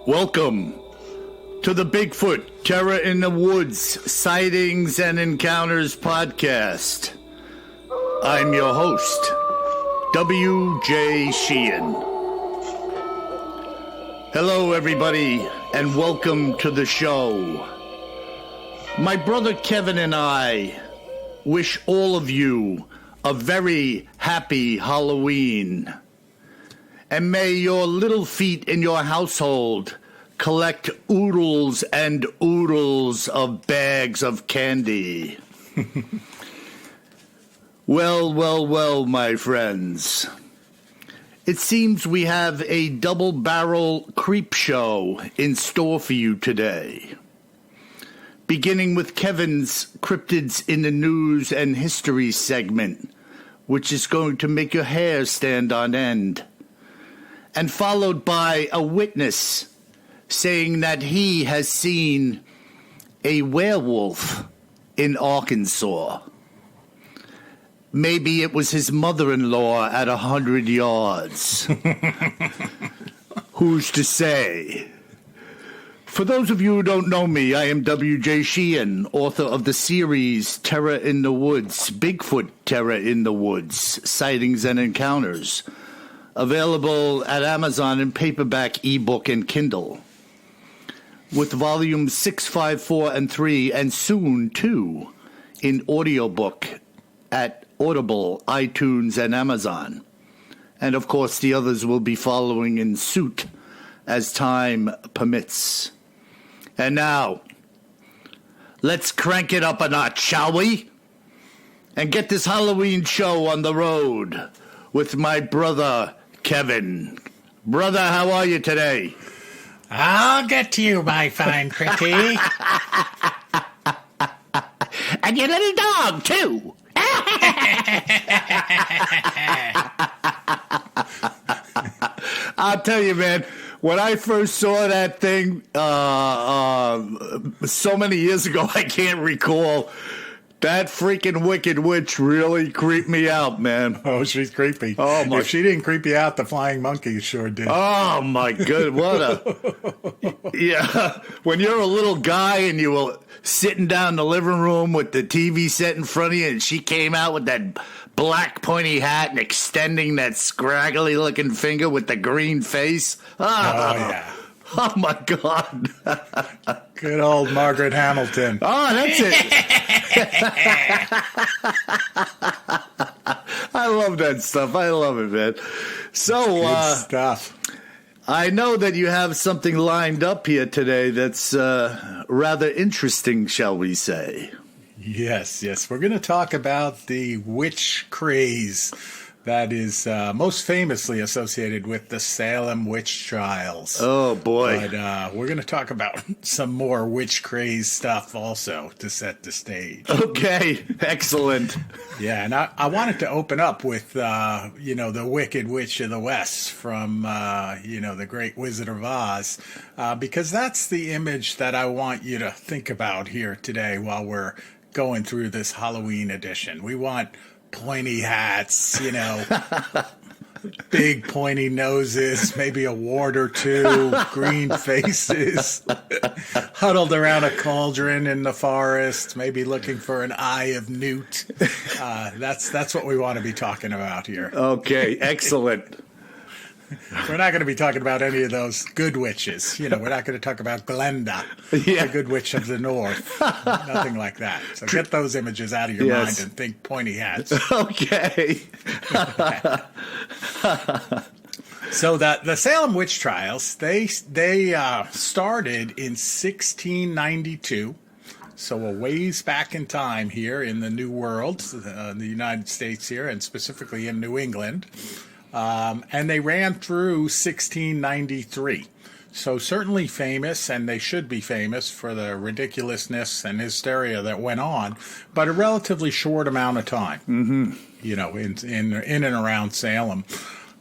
Welcome to the Bigfoot Terror in the Woods Sightings and Encounters podcast. I'm your host, W.J. Sheehan. Hello, everybody, and welcome to the show. My brother Kevin and I wish all of you a very happy Halloween. And may your little feet in your household collect oodles and oodles of bags of candy. Well, my friends. It seems we have a double-barrel creep show in store for you today. Beginning with Kevin's Cryptids in the News and History segment, which is going to make your hair stand on end. And followed by a witness saying that he has seen a werewolf in Arkansas. Maybe it was his mother-in-law at 100 yards. Who's to say? For those of you who don't know me, I am W.J. Sheehan, author of the series Terror in the Woods, Bigfoot Terror in the Woods, Sightings and Encounters, available at Amazon in paperback, ebook, and Kindle, with volumes 6, 5, 4, and 3, and soon 2 in audiobook at Audible, iTunes, and Amazon. And of course, the others will be following in suit as time permits. And now, let's crank it up a notch, shall we? And get this Halloween show on the road with my brother Kevin. Brother, how are you today? I'll get to you, my fine pretty. And your little dog, too. I'll tell you, man, when I first saw that thing so many years ago, I can't recall. That freaking Wicked Witch really creeped me out, man. Oh, she's creepy. Oh my! If she didn't creep you out, the flying monkey sure did. Oh my good, what a yeah! When you're a little guy and you were sitting down in the living room with the TV set in front of you, and she came out with that black pointy hat and extending that scraggly looking finger with the green face. Oh yeah! Oh my God! Good old Margaret Hamilton. Oh, that's it. I love that stuff. I love it, man. So, good stuff. I know that you have something lined up here today that's rather interesting, shall we say? Yes. We're going to talk about the witch craze that is most famously associated with the Salem witch trials. Oh, boy. But we're going to talk about some more witch craze stuff also to set the stage. Okay, excellent. Yeah, and I wanted to open up with, the Wicked Witch of the West from, the Great Wizard of Oz, because that's the image that I want you to think about here today while we're going through this Halloween edition. We want pointy hats, big pointy noses, maybe a wart or two, green faces, huddled around a cauldron in the forest, maybe looking for an eye of newt. That's what we want to be talking about here. Okay, excellent. We're not going to be talking about any of those good witches. We're not going to talk about Glenda, the good witch of the north. Nothing like that. So get those images out of your mind and think pointy hats. Okay. So the Salem witch trials, they started in 1692. So a ways back in time here in the New World, the United States here, and specifically in New England. And they ran through 1693. So certainly famous, and they should be famous for the ridiculousness and hysteria that went on, but a relatively short amount of time, in and around Salem.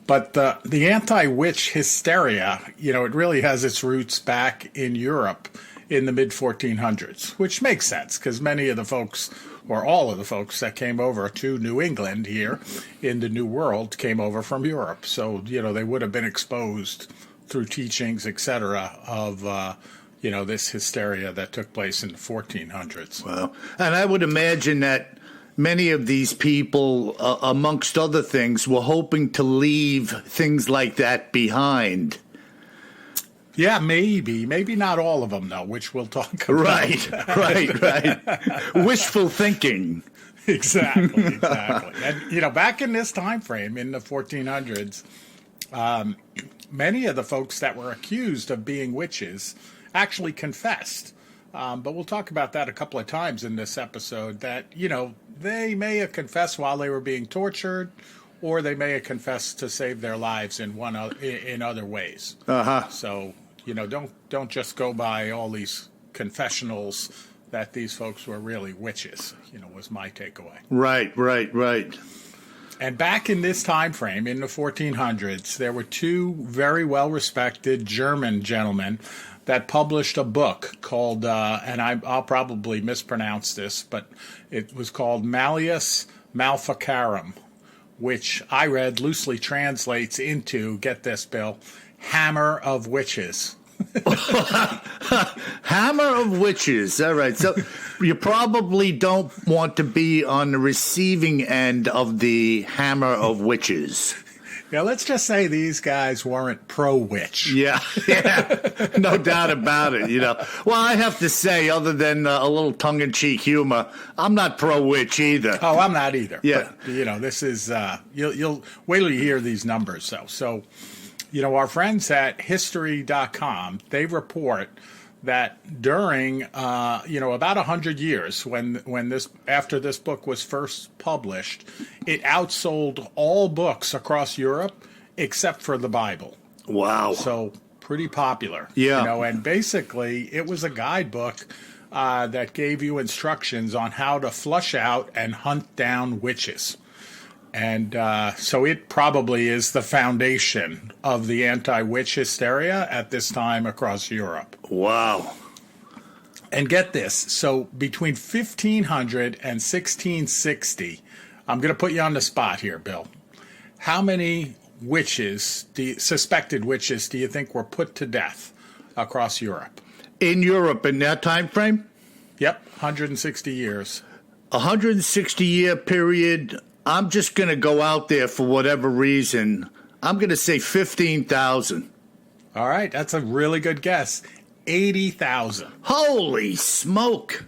But the anti-witch hysteria, it really has its roots back in Europe in the mid-1400s, which makes sense because many of the folks, or all of the folks that came over to New England here in the New World came over from Europe. So, they would have been exposed through teachings, etc., of this hysteria that took place in the 1400s. Well, and I would imagine that many of these people, amongst other things, were hoping to leave things like that behind. Yeah, maybe not all of them, though, which we'll talk about. Right. Wishful thinking. Exactly. And, back in this time frame, in the 1400s, many of the folks that were accused of being witches actually confessed. But we'll talk about that a couple of times in this episode, that, they may have confessed while they were being tortured, or they may have confessed to save their lives in other ways. Uh-huh. So, don't just go by all these confessionals that these folks were really witches, was my takeaway. Right. And back in this time frame, in the 1400s, there were two very well-respected German gentlemen that published a book called, and I'll probably mispronounce this, but it was called Malleus Maleficarum, which I read loosely translates into, get this, Bill, Hammer of Witches. Hammer of Witches. All right. So you probably don't want to be on the receiving end of the Hammer of Witches. Yeah, let's just say these guys weren't pro-witch. Yeah, no doubt about it. Well, I have to say, other than a little tongue-in-cheek humor, I'm not pro-witch either. Oh, I'm not either. Yeah, but, this is you'll wait till you hear these numbers. So, our friends at History.com, they report that during about 100 years, after this book was first published, it outsold all books across Europe except for the Bible. Wow! So pretty popular. Yeah. And basically it was a guidebook that gave you instructions on how to flush out and hunt down witches. And so it probably is the foundation of the anti-witch hysteria at this time across Europe. Wow. And get this. So between 1500 and 1660, I'm going to put you on the spot here, Bill. How many suspected witches do you think were put to death across Europe? In Europe in that time frame? Yep, 160 years. 160-year period. I'm just going to go out there for whatever reason. I'm going to say 15,000. All right, that's a really good guess. 80,000. Holy smoke.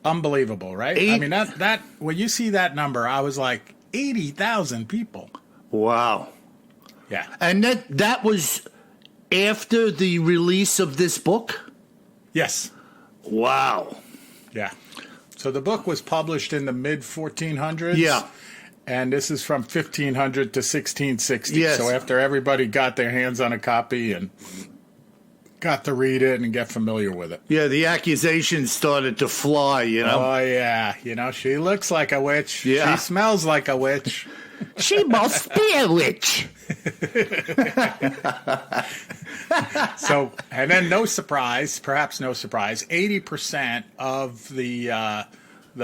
Unbelievable, right? I mean, that when you see that number, I was like, 80,000 people. Wow. Yeah. And that was after the release of this book? Yes. Wow. Yeah. So the book was published in the mid-1400s. Yeah. And this is from 1500 to 1660. Yes. So after everybody got their hands on a copy and got to read it and get familiar with it. Yeah, the accusations started to fly, Oh, yeah. She looks like a witch. Yeah. She smells like a witch. She must be a witch. So, and then perhaps no surprise, 80% of the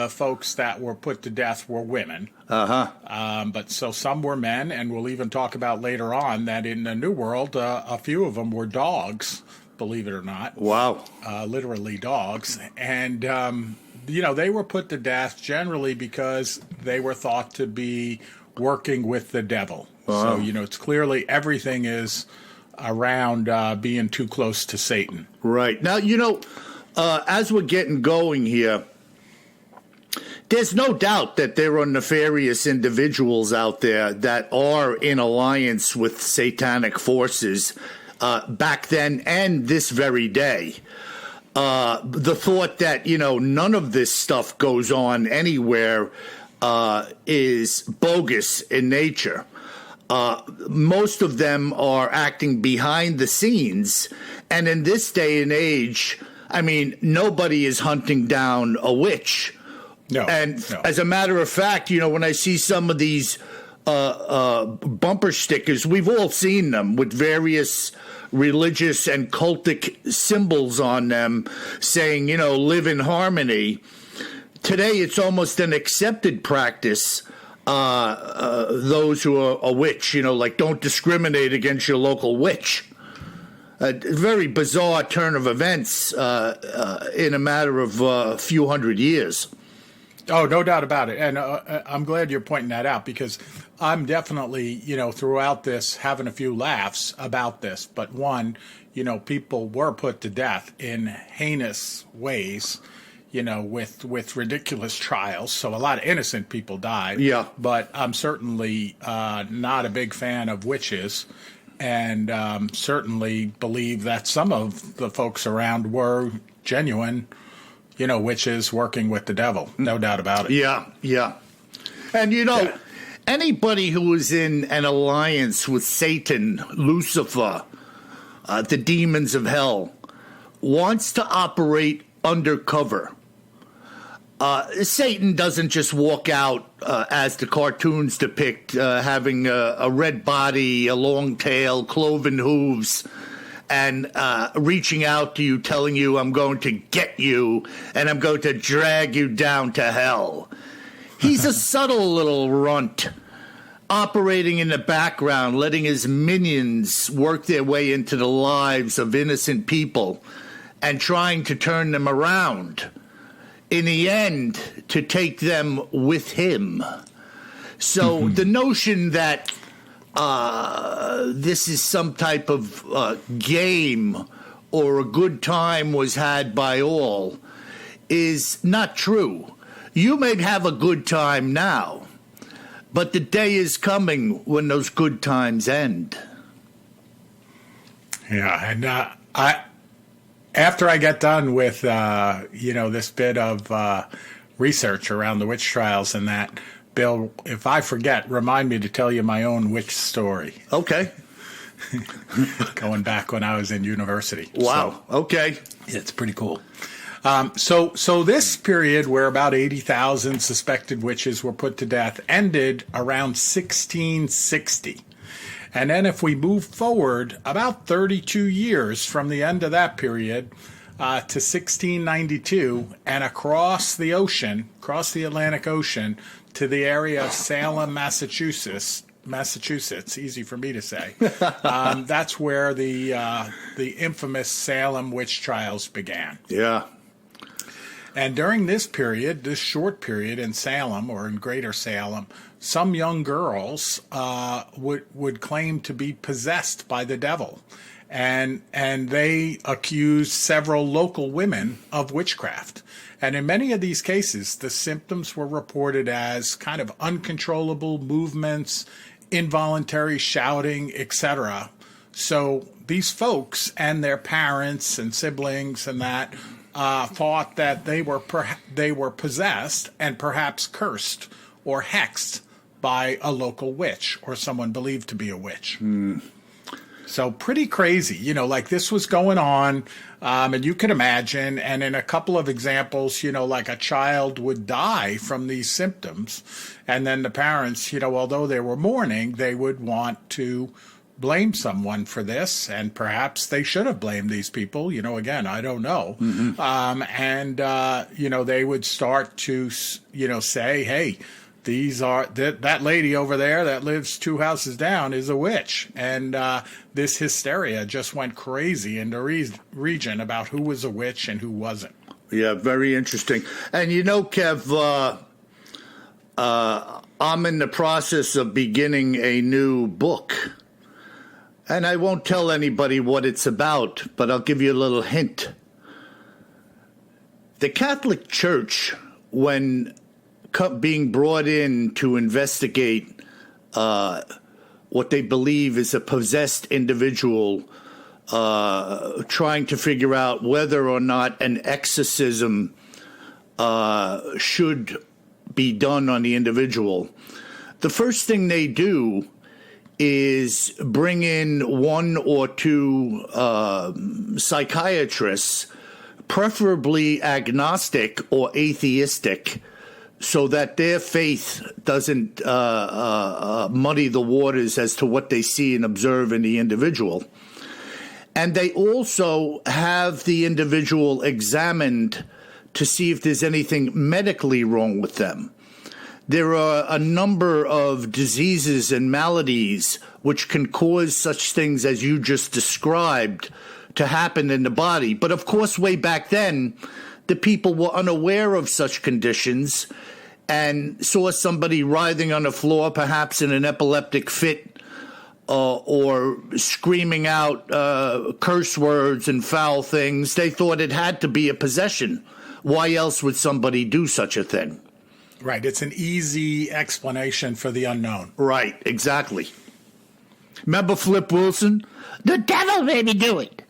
folks that were put to death were women. But so some were men, and we'll even talk about later on that in the New World, a few of them were dogs, believe it or not. Wow. Literally dogs. And, they were put to death generally because they were thought to be working with the devil. Wow. So, it's clearly everything is around being too close to Satan. Right. Now, as we're getting going here, there's no doubt that there are nefarious individuals out there that are in alliance with satanic forces back then and this very day. The thought that, none of this stuff goes on anywhere is bogus in nature. Most of them are acting behind the scenes. And in this day and age, I mean, nobody is hunting down a witch. No. And as a matter of fact, when I see some of these bumper stickers, we've all seen them with various religious and cultic symbols on them saying, live in harmony. Today, it's almost an accepted practice. Those who are a witch, like don't discriminate against your local witch. a very bizarre turn of events in a matter of a few hundred years. Oh, no doubt about it. And I'm glad you're pointing that out, because I'm definitely, throughout this having a few laughs about this. But one, people were put to death in heinous ways, with ridiculous trials. So a lot of innocent people died. Yeah. But I'm certainly not a big fan of witches, and certainly believe that some of the folks around were genuine witches working with the devil. No doubt about it. Yeah. And, anybody who is in an alliance with Satan, Lucifer, the demons of hell, wants to operate undercover. Satan doesn't just walk out, as the cartoons depict, having a red body, a long tail, cloven hooves, and reaching out to you, telling you, I'm going to get you, and I'm going to drag you down to hell. He's a subtle little runt, operating in the background, letting his minions work their way into the lives of innocent people and trying to turn them around. In the end, to take them with him. So the notion that this is some type of game or a good time was had by all is not true. You may have a good time now, but the day is coming when those good times end. Yeah, and after I get done with, this bit of research around the witch trials and that, Bill, if I forget, remind me to tell you my own witch story. Okay. Going back when I was in university. Wow. So, okay. It's pretty cool. So this period where about 80,000 suspected witches were put to death ended around 1660. And then if we move forward about 32 years from the end of that period to 1692, and across the ocean, across the Atlantic Ocean, to the area of Salem, Massachusetts, easy for me to say, that's where the infamous Salem witch trials began. Yeah. And during this period, this short period in Salem, or in Greater Salem, some young girls would claim to be possessed by the devil, and they accused several local women of witchcraft. And in many of these cases, the symptoms were reported as kind of uncontrollable movements, involuntary shouting, etc. So these folks and their parents and siblings and that thought that they were possessed and perhaps cursed or hexed by a local witch or someone believed to be a witch. So pretty crazy, like this was going on, and you can imagine, and in a couple of examples, like a child would die from these symptoms, and then the parents, although they were mourning, they would want to blame someone for this, and perhaps they should have blamed these people, again, I don't know. They would start to, say, hey, that lady over there that lives 2 houses down is a witch. And this hysteria just went crazy in the region about who was a witch and who wasn't. Yeah, very interesting. And Kev, I'm in the process of beginning a new book. And I won't tell anybody what it's about, but I'll give you a little hint. The Catholic Church, when being brought in to investigate what they believe is a possessed individual, trying to figure out whether or not an exorcism should be done on the individual, the first thing they do is bring in 1 or 2 psychiatrists, preferably agnostic or atheistic, so that their faith doesn't muddy the waters as to what they see and observe in the individual. And they also have the individual examined to see if there's anything medically wrong with them. there are a number of diseases and maladies which can cause such things as you just described to happen in the body. But of course, way back then, the people were unaware of such conditions and saw somebody writhing on the floor, perhaps in an epileptic fit, or screaming out curse words and foul things. They thought it had to be a possession. Why else would somebody do such a thing? Right. It's an easy explanation for the unknown. Right, exactly. Remember Flip Wilson? The devil made me do it.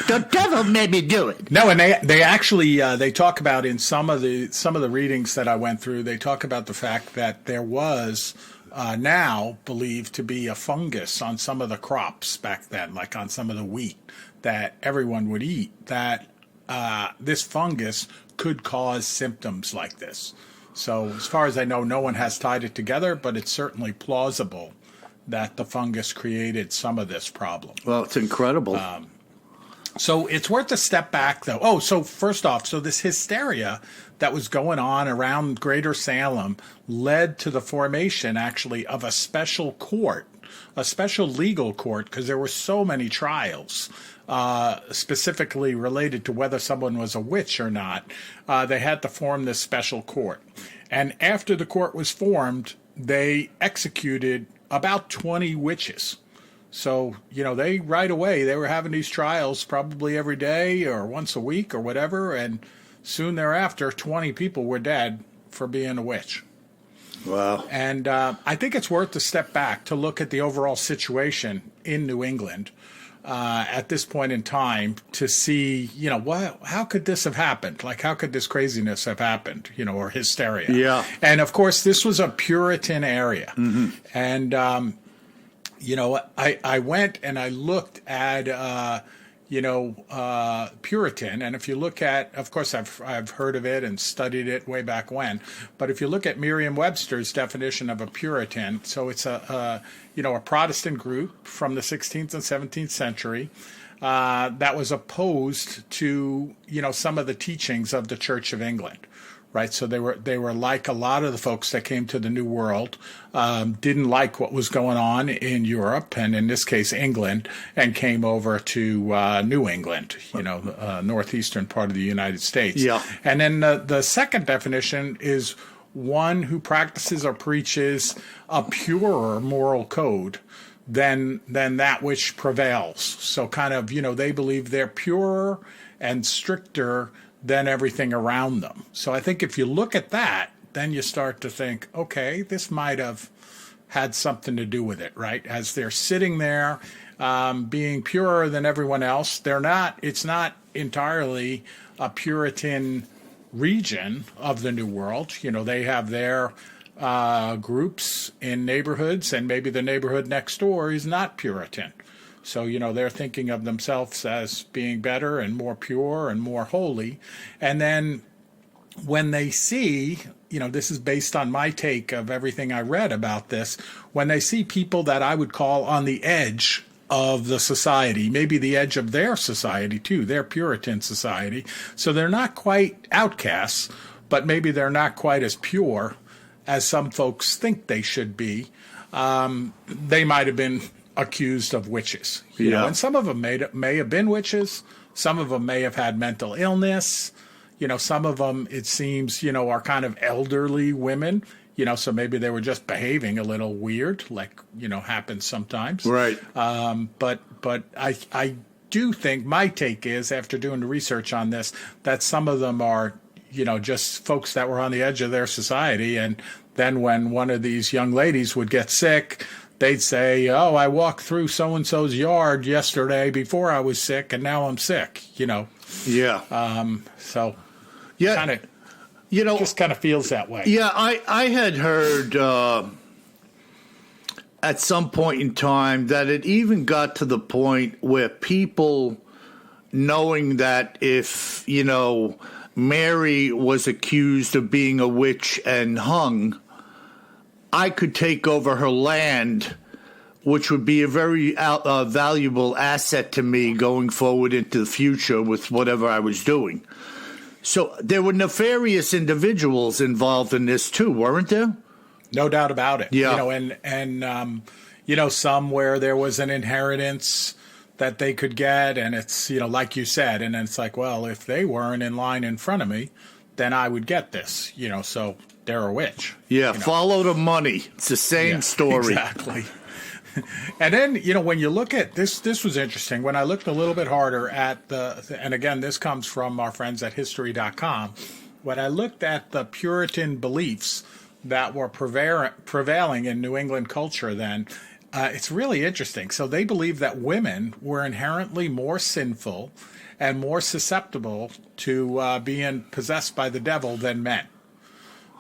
The devil made me do it. No, and they actually they talk about in some of the readings that I went through. They talk about the fact that there was now believed to be a fungus on some of the crops back then, like on some of the wheat that everyone would eat. That this fungus could cause symptoms like this. So as far as I know, no one has tied it together, but it's certainly plausible that the fungus created some of this problem. Well, it's incredible. So it's worth a step back, though. Oh, so first off, so this hysteria that was going on around Greater Salem led to the formation, actually, of a special court, a special legal court, because there were so many trials specifically related to whether someone was a witch or not. They had to form this special court. And after the court was formed, they executed about 20 witches. So, they right away, they were having these trials probably every day or once a week or whatever. And soon thereafter, 20 people were dead for being a witch. Wow. And I think it's worth to step back to look at the overall situation in New England at this point in time to see, how could this have happened? Like, how could this craziness have happened, or hysteria? Yeah. And, of course, this was a Puritan area. Mm-hmm. And, I went and I looked at, Puritan. And if you look at, of course, I've heard of it and studied it way back when. But if you look at Merriam-Webster's definition of a Puritan, so it's a Protestant group from the 16th and 17th century that was opposed to, some of the teachings of the Church of England. Right, so they were like a lot of the folks that came to the New World, didn't like what was going on in Europe, and in this case England, and came over to New England, northeastern part of the United States. Yeah. And then the second definition is one who practices or preaches a purer moral code than that which prevails. So kind of, they believe they're purer and stricter than everything around them. So I think if you look at that, then you start to think, okay, this might have had something to do with it, right? As they're sitting there being purer than everyone else, it's not entirely a Puritan region of the New World. They have their groups in neighborhoods, and maybe the neighborhood next door is not Puritan. So, they're thinking of themselves as being better and more pure and more holy. And then when they see, this is based on my take of everything I read about this, when they see people that I would call on the edge of the society, maybe the edge of their society too, their Puritan society. So they're not quite outcasts, but maybe they're not quite as pure as some folks think they should be. They might have been accused of witches, and some of them may have been witches. Some of them may have had mental illness. Some of them, it seems, are kind of elderly women. So maybe they were just behaving a little weird, like happens sometimes. Right. But I do think my take is, after doing the research on this, that some of them are just folks that were on the edge of their society, and then when one of these young ladies would get sick, they'd say, "Oh, I walked through so-and-so's yard yesterday before I was sick, and now I'm sick." Yeah. So, Yeah. kind of, just kind of feels that way. Yeah, I had heard at some point in time that it even got to the point where people, knowing that if Mary was accused of being a witch and hung, I could take over her land which would be a very valuable asset to me going forward into the future with whatever I was doing. So there were nefarious individuals involved in this too, weren't there? No doubt about it. Yeah. Some where there was an inheritance that they could get, and it's, like you said, and then it's like, well, if they weren't in line in front of me, then I would get this, so they're a witch. Yeah, follow the money. It's the same story. Exactly. And then, when you look at this was interesting. When I looked a little bit harder at and again, this comes from our friends at History.com, when I looked at the Puritan beliefs that were prevailing in New England culture then, it's really interesting. So they believed that women were inherently more sinful and more susceptible to being possessed by the devil than men.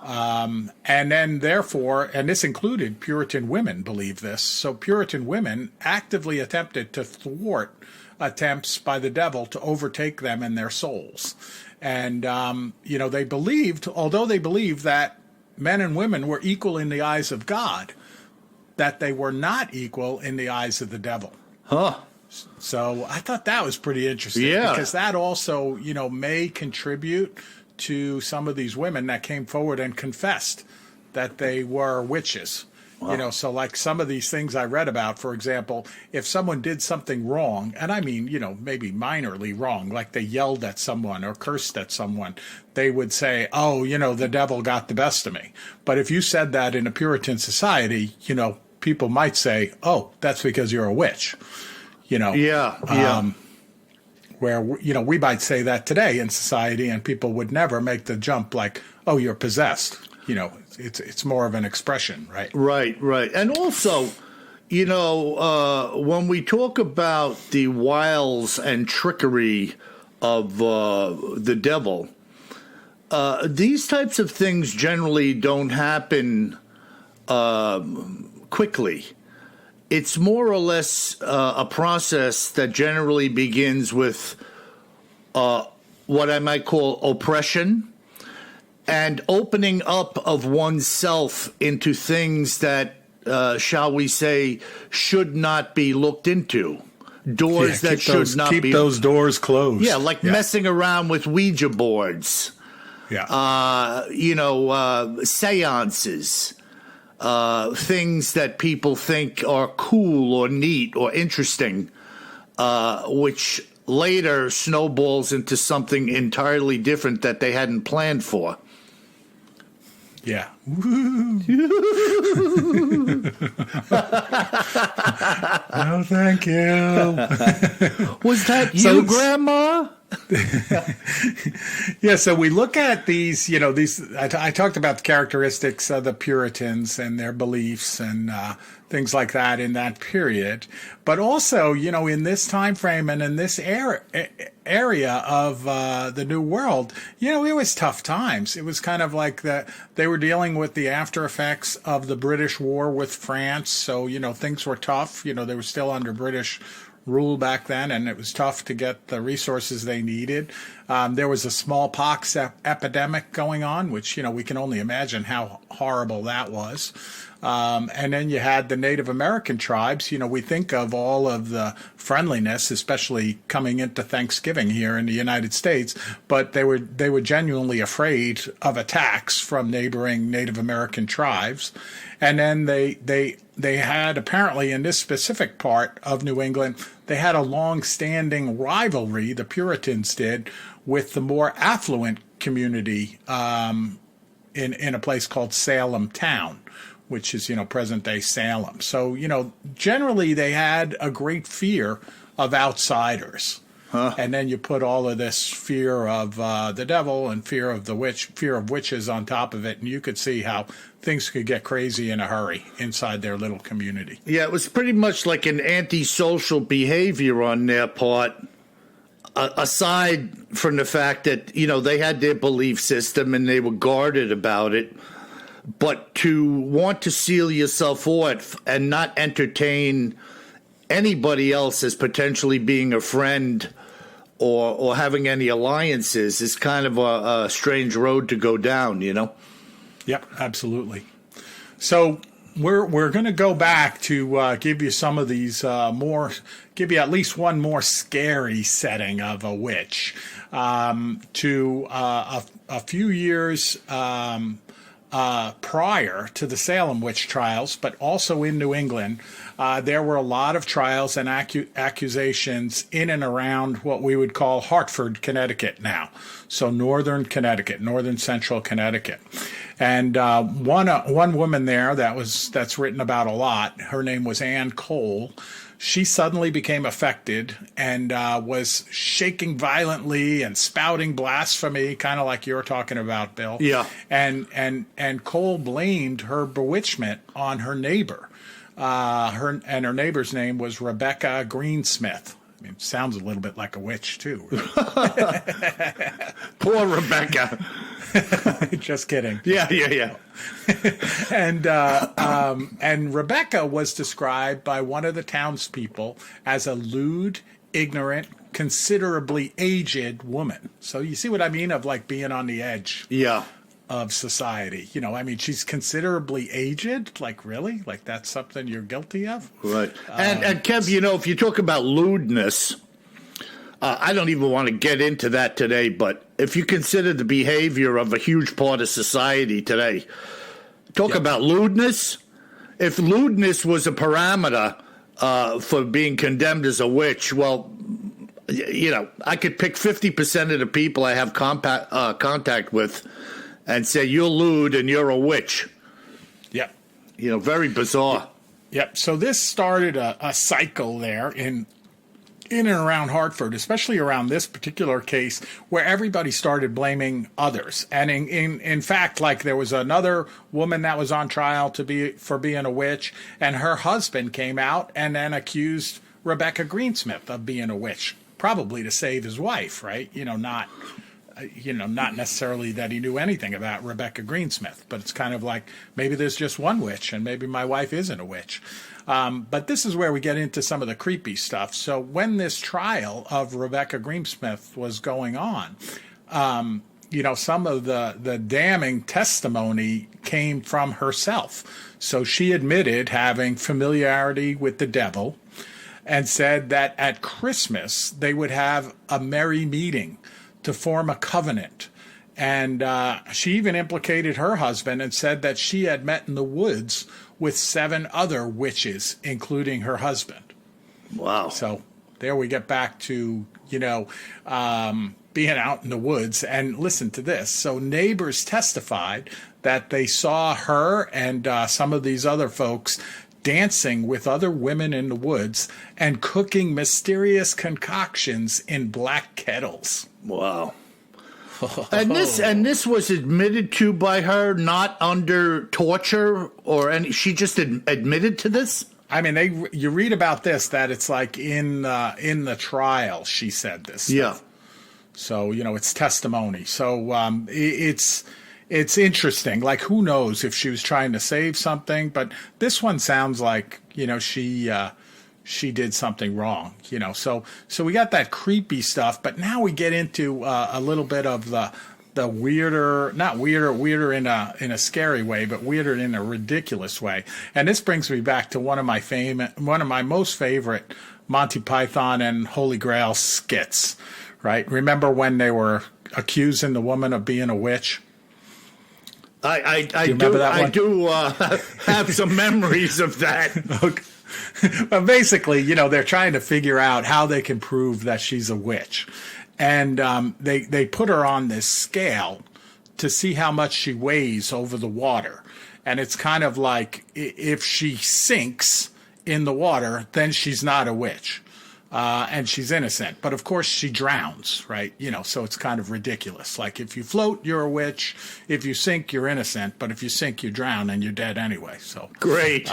And then therefore, and this included Puritan women believe this, so Puritan women actively attempted to thwart attempts by the devil to overtake them and their souls. And, they believed, although they believed that men and women were equal in the eyes of God, that they were not equal in the eyes of the devil. Huh. So I thought that was pretty interesting. Yeah. Because that also, may contribute to some of these women that came forward and confessed that they were witches. Wow. So like some of these things I read about, for example, if someone did something wrong, and I mean, maybe minorly wrong, like they yelled at someone or cursed at someone, they would say, oh, the devil got the best of me. But if you said that in a Puritan society, people might say, oh, that's because you're a witch. Yeah. Where, we might say that today in society and people would never make the jump like, oh, you're possessed. It's more of an expression, right? Right. And also, when we talk about the wiles and trickery of the devil, these types of things generally don't happen quickly. It's more or less a process that generally begins with what I might call oppression and opening up of oneself into things that, shall we say, should not be looked into. Doors that should not be. Keep those doors closed. Yeah, like messing around with Ouija boards. Yeah. Seances. Things that people think are cool or neat or interesting, which later snowballs into something entirely different that they hadn't planned for. Yeah. Oh, thank you. Was that you, Grandma? Yeah, so we look at these, I talked about the characteristics of the Puritans and their beliefs and things like that in that period. But also, in this time frame and in this area of the New World, it was tough times. It was kind of like they were dealing with the after effects of the British war with France. So, things were tough. They were still under British rule back then, and it was tough to get the resources they needed. There was a smallpox epidemic going on, which, we can only imagine how horrible that was. And then you had the Native American tribes. We think of all of the friendliness, especially coming into Thanksgiving here in the United States, but they were genuinely afraid of attacks from neighboring Native American tribes. And then they had, apparently in this specific part of New England, they had a long-standing rivalry, the Puritans did, with the more affluent community in a place called Salem Town, which is, present-day Salem. So, generally they had a great fear of outsiders. Huh. And then you put all of this fear of the devil and fear of witches on top of it, and you could see how things could get crazy in a hurry inside their little community. Yeah, it was pretty much like an antisocial behavior on their part, aside from the fact that, they had their belief system and they were guarded about it. But to want to seal yourself off and not entertain anybody else as potentially being a friend or having any alliances is kind of a strange road to go down, Yep, absolutely. So, we're going to go back to give you some of these give you at least one more scary setting of a witch. To a few years prior to the Salem witch trials, but also in New England, there were a lot of trials and accusations in and around what we would call Hartford, Connecticut now. So northern Connecticut, northern central Connecticut. And one woman there that's written about a lot, her name was Ann Cole. She suddenly became affected and was shaking violently and spouting blasphemy, kind of like you're talking about, Bill. Yeah. And Cole blamed her bewitchment on her neighbor. Her neighbor's name was Rebecca Greensmith. I mean, sounds a little bit like a witch too. Right? Poor Rebecca. Just kidding. Yeah. And Rebecca was described by one of the townspeople as a lewd, ignorant, considerably aged woman. So you see what I mean of like being on the edge. Yeah. Of society. You know, I mean, she's considerably aged. Like, really? Like, that's something you're guilty of? Right. And Kev, you know, if you talk about lewdness, I don't even want to get into that today, but if you consider the behavior of a huge part of society today, talk about lewdness. If lewdness was a parameter for being condemned as a witch, well, you know, I could pick 50% of the people I have contact with and say, you're lewd and you're a witch. Yep. You know, very bizarre. Yep. So this started a cycle there in and around Hartford, especially around this particular case, where everybody started blaming others. And in fact, like there was another woman that was on trial for being a witch, and her husband came out and then accused Rebecca Greensmith of being a witch, probably to save his wife, right? Not necessarily that he knew anything about Rebecca Greensmith, but it's kind of like maybe there's just one witch and maybe my wife isn't a witch. But this is where we get into some of the creepy stuff. So when this trial of Rebecca Greensmith was going on, some of the damning testimony came from herself. So she admitted having familiarity with the devil and said that at Christmas they would have a merry meeting to form a covenant. And she even implicated her husband and said that she had met in the woods with 7 other witches, including her husband. Wow. So there we get back to, being out in the woods. And listen to this. So neighbors testified that they saw her and some of these other folks dancing with other women in the woods and cooking mysterious concoctions in black kettles. Wow. And this was admitted to by her, not under torture or any. She just admitted to this. I mean, you read about this that it's like in the trial she said this stuff. Yeah. So it's testimony. So it's interesting. Like, who knows if she was trying to save something? But this one sounds like she did something wrong, So we got that creepy stuff, but now we get into a little bit of the weirder, not weirder in a scary way, but weirder in a ridiculous way. And this brings me back to one of my most favorite Monty Python and Holy Grail skits. Right? Remember when they were accusing the woman of being a witch? I do have some memories of that. Okay. But basically, they're trying to figure out how they can prove that she's a witch. And they put her on this scale to see how much she weighs over the water. And it's kind of like if she sinks in the water, then she's not a witch. And she's innocent. But of course she drowns, right? So it's kind of ridiculous. Like if you float, you're a witch. If you sink, you're innocent. But if you sink, you drown and you're dead anyway. So great.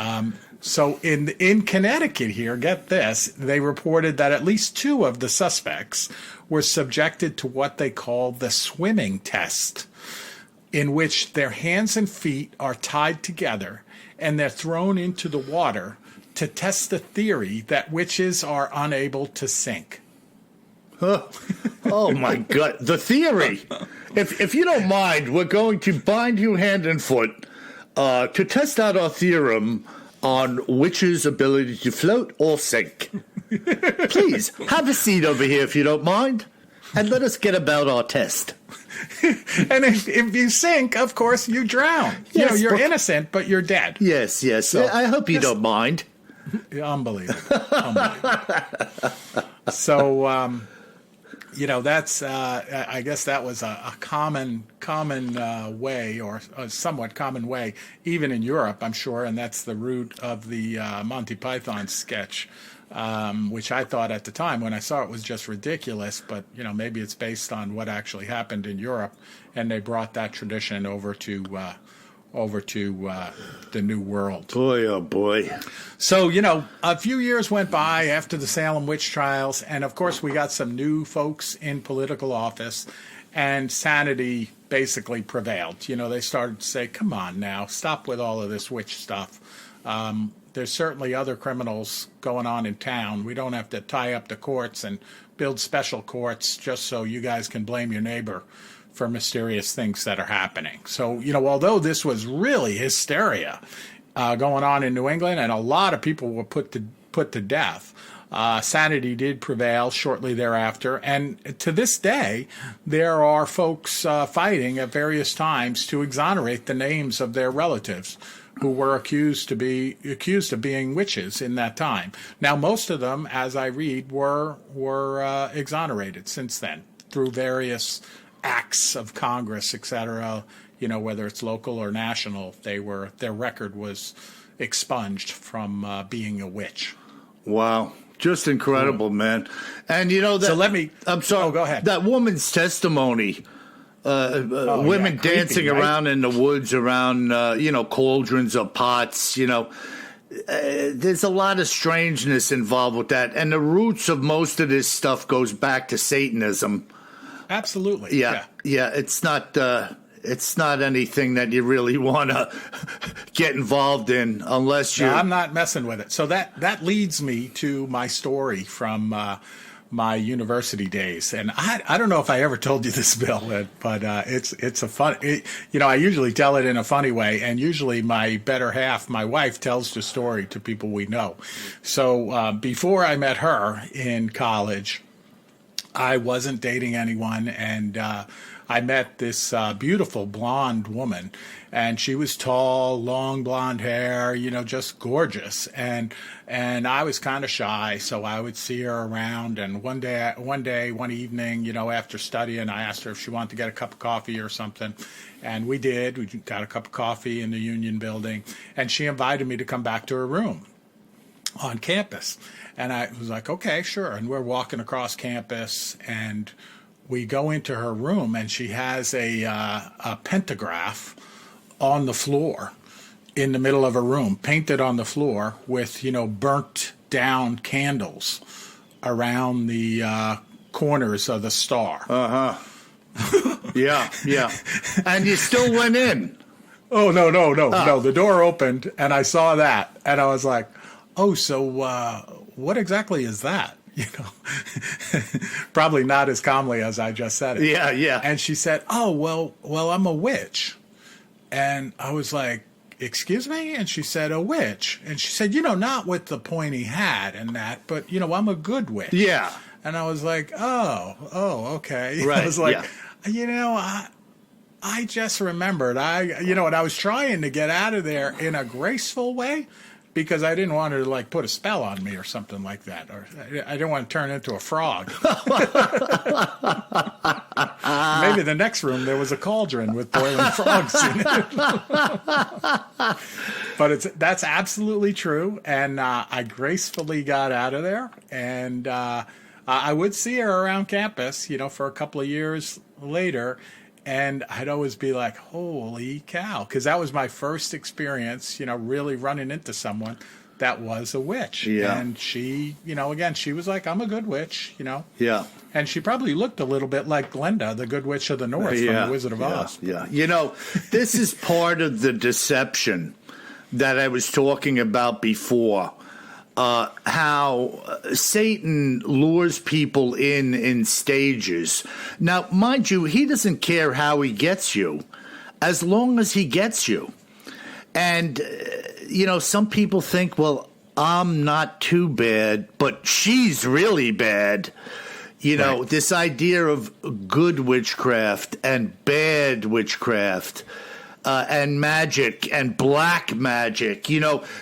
So in Connecticut here, get this, they reported that at least 2 of the suspects were subjected to what they call the swimming test, in which their hands and feet are tied together and they're thrown into the water to test the theory that witches are unable to sink. Oh my God. The theory. If you don't mind, we're going to bind you hand and foot, to test out our theorem on witches' ability to float or sink. Please, have a seat over here if you don't mind, and let us get about our test. And if you sink, of course, you drown. Yes, you're innocent, but you're dead. Yes. So, I hope you don't mind. Unbelievable. So, that's, I guess that was a common way, or a somewhat common way, even in Europe, I'm sure, and that's the root of the Monty Python sketch, which I thought at the time when I saw it was just ridiculous, but, maybe it's based on what actually happened in Europe, and they brought that tradition over to the New World. Boy, oh boy. So, a few years went by after the Salem witch trials, and of course we got some new folks in political office, and sanity basically prevailed. They started to say, come on now, stop with all of this witch stuff. There's certainly other criminals going on in town. We don't have to tie up the courts and build special courts just so you guys can blame your neighbor for mysterious things that are happening. So, although this was really hysteria going on in New England, and a lot of people were put to death, sanity did prevail shortly thereafter. And to this day, there are folks fighting at various times to exonerate the names of their relatives who were accused of being witches in that time. Now, most of them, as I read, were exonerated since then through various acts of Congress, etc., whether it's local or national, their record was expunged from being a witch. Wow. Just incredible, man. And I'm sorry. Oh, go ahead. That woman's testimony, women creepy, dancing right? around in the woods around, cauldrons or pots, there's a lot of strangeness involved with that. And the roots of most of this stuff goes back to Satanism. Absolutely. Yeah. It's not anything that you really want to get involved in unless you. No, I'm not messing with it. So that leads me to my story from my university days, and I don't know if I ever told you this, Bill, but it's a fun. I usually tell it in a funny way, and usually my better half, my wife, tells the story to people we know. So before I met her in college, I wasn't dating anyone, and I met this beautiful blonde woman, and she was tall, long blonde hair, just gorgeous. And I was kind of shy, so I would see her around. And one evening, after studying, I asked her if she wanted to get a cup of coffee or something. And we did. We got a cup of coffee in the Union Building, and she invited me to come back to her room on campus. And I was like, okay, sure. And we're walking across campus, and we go into her room, and she has a pentagraph on the floor in the middle of her room, painted on the floor with, burnt down candles around the corners of the star. Yeah. And you still went in. Oh, no. The door opened, and I saw that, and I was like, oh, so what exactly is that? Probably not as calmly as I just said it. Yeah. And she said, oh, well, I'm a witch. And I was like, excuse me? And she said, a witch. And she said, not with the pointy hat and that, but, I'm a good witch. Yeah. And I was like, oh, okay. Right. I was like, I just remembered, and I was trying to get out of there in a graceful way, because I didn't want her to put a spell on me or something like that, or I didn't want to turn into a frog. Maybe the next room there was a cauldron with boiling frogs in it. But that's absolutely true, and I gracefully got out of there, and I would see her around campus, for a couple of years later. And I'd always be like, holy cow, because that was my first experience, really running into someone that was a witch. Yeah. And she, again, she was like, I'm a good witch, Yeah. And she probably looked a little bit like Glenda, the Good Witch of the North from The Wizard of Oz. Yeah. This is part of the deception that I was talking about before. How Satan lures people in stages. Now, mind you, he doesn't care how he gets you, as long as he gets you. And, some people think, well, I'm not too bad, but she's really bad. Right. This idea of good witchcraft and bad witchcraft and magic and black magic.